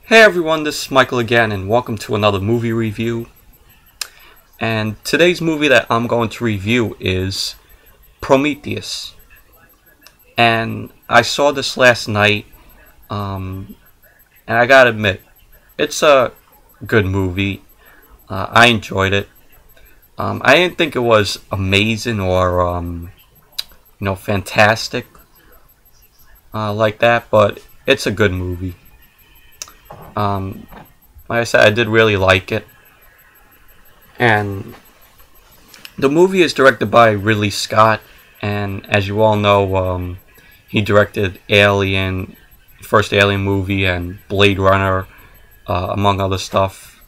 Hey everyone, this is Michael again, and welcome to another movie review. And today's movie that I'm going to review is Prometheus. And I saw this last night, and I gotta admit, it's a good movie. I enjoyed it. I didn't think it was amazing or, fantastic like that, but it's a good movie. Like I said, I did really like it. And the movie is directed by Ridley Scott, and as you all know, he directed Alien, first Alien movie, and Blade Runner, among other stuff.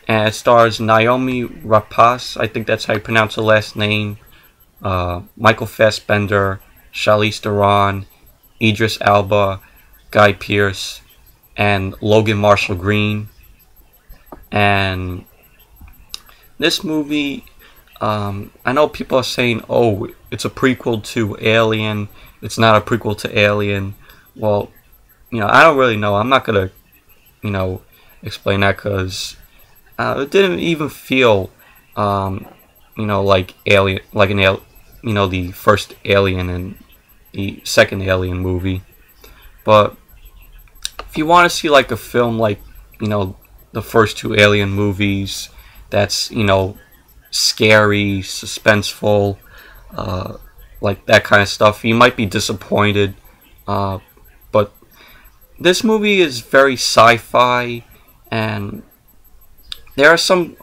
And it stars Noomi Rapace, I think that's how you pronounce her last name, Michael Fassbender, Charlize Theron, Idris Elba, Guy Pearce, and Logan Marshall Green. And this movie, I know people are saying, oh, it's a prequel to Alien, it's not a prequel to Alien. Well, I don't really know. I'm not gonna, explain that, because it didn't even feel, like Alien, like the first Alien and the second Alien movie. But if you want to see like a film like, the first two Alien movies, that's, scary, suspenseful, like that kind of stuff, you might be disappointed. But this movie is very sci-fi, and there are some,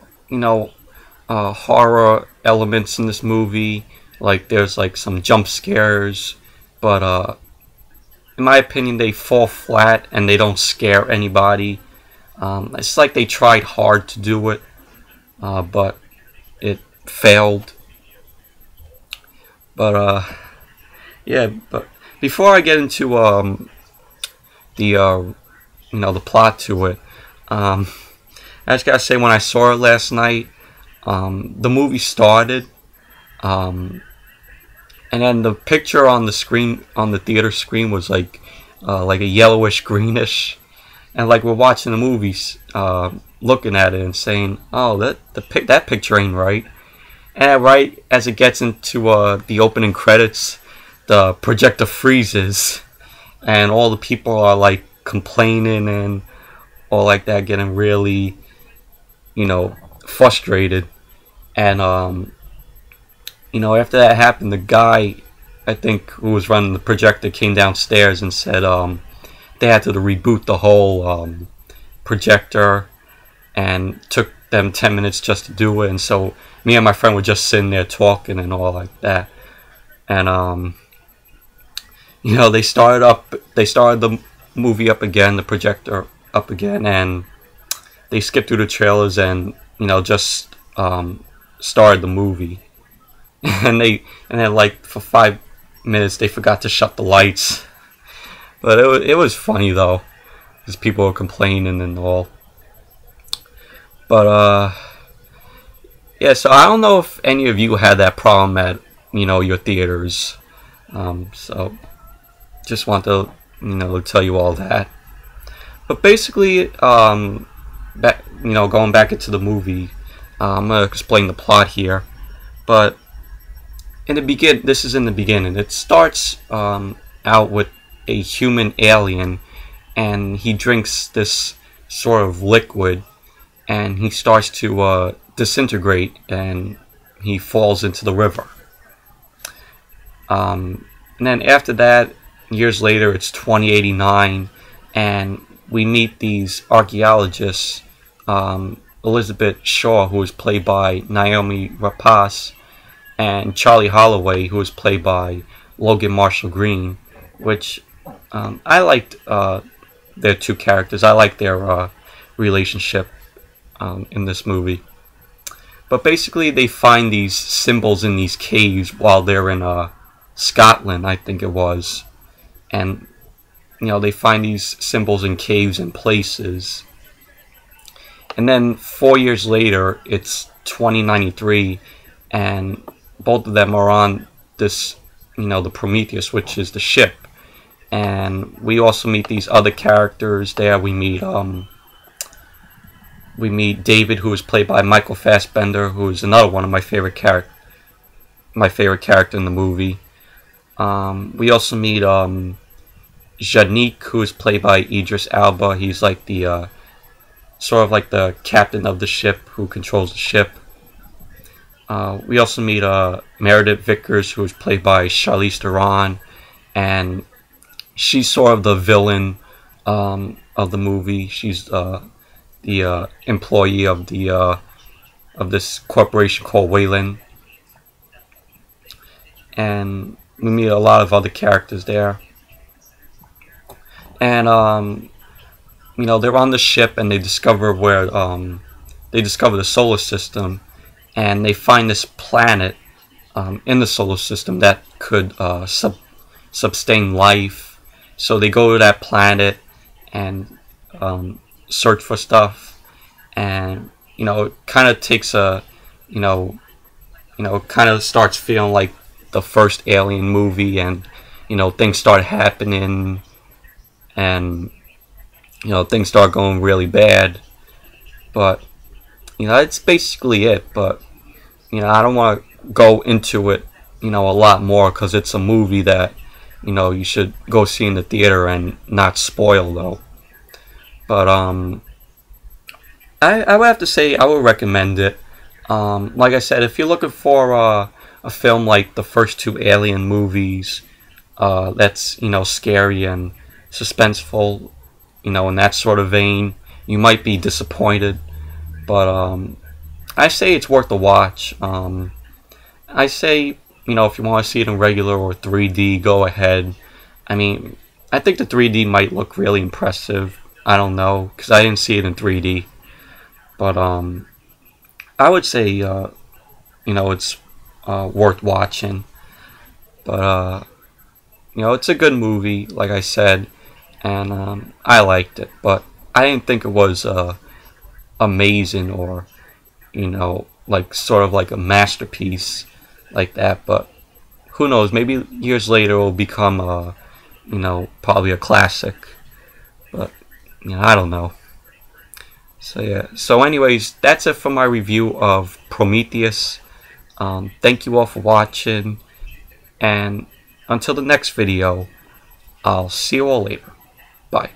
horror elements in this movie. Like there's like some jump scares, but in my opinion, they fall flat and they don't scare anybody. It's like they tried hard to do it, but it failed. But yeah. But before I get into the plot to it, I just gotta say, when I saw it last night, the movie started, and then the picture on the screen, on the theater screen, was like a yellowish greenish, and like we're watching the movies, looking at it and saying, "Oh, that picture ain't right." And right as it gets into the opening credits, the projector freezes, and all the people are like complaining and all like that, getting really, frustrated. And after that happened, the guy, I think, who was running the projector, came downstairs and said they had to reboot the whole projector, and took them 10 minutes just to do it. And so me and my friend were just sitting there talking and all like that. And they started the movie up again, the projector up again, and they skipped through the trailers and just started the movie. And then like for 5 minutes they forgot to shut the lights. But it was funny though, because people were complaining and all. But yeah, so I don't know if any of you had that problem at your theaters. So just want to tell you all that. But basically, going back into the movie, I'm gonna explain the plot here. But this is in the beginning. It starts out with a human alien, and he drinks this sort of liquid, and he starts to disintegrate, and he falls into the river. And then after that, years later, it's 2089, and we meet these archaeologists, Elizabeth Shaw, who is played by Noomi Rapace, and Charlie Holloway, who is played by Logan Marshall Green, which I liked their two characters. I like their relationship in this movie. But basically, they find these symbols in these caves while they're in Scotland, I think it was. And they find these symbols in caves and places. And then 4 years later, it's 2093, and both of them are on this, the Prometheus, which is the ship. and we also meet these other characters there. We meet David, who is played by Michael Fassbender, who is another one of my favorite character in the movie. We also meet Janik, who is played by Idris Elba. He's like the sort of like the captain of the ship who controls the ship. We also meet Meredith Vickers, who is played by Charlize Theron, and she's sort of the villain of the movie. She's the employee of this corporation called Wayland, and we meet a lot of other characters there. And you know, they're on the ship and they discover the solar system, and they find this planet in the solar system that could sustain life. So they go to that planet and search for stuff, and you know, it kind of takes a kind of starts feeling like the first Alien movie, and you know, things start happening, and you know, things start going really bad. But you know, that's basically it. But you know, I don't want to go into it, you know, a lot more, because it's a movie that, you know, you should go see in the theater and not spoil though. But I would have to say I would recommend it. Like I said, if you're looking for a film like the first two Alien movies, that's, you know, scary and suspenseful, you know, in that sort of vein, you might be disappointed. But I say it's worth a watch. I say, you know, if you want to see it in regular or 3D, go ahead. I mean, I think the 3D might look really impressive. I don't know, because I didn't see it in 3D. But I would say, you know, it's worth watching. But you know, it's a good movie, like I said, and I liked it. But I didn't think it was amazing, or, you know, like sort of like a masterpiece like that. But who knows, maybe years later it will become you know, probably a classic. But you know, I don't know. So yeah, so anyways, that's it for my review of Prometheus. Thank you all for watching, and until the next video, I'll see you all later. Bye.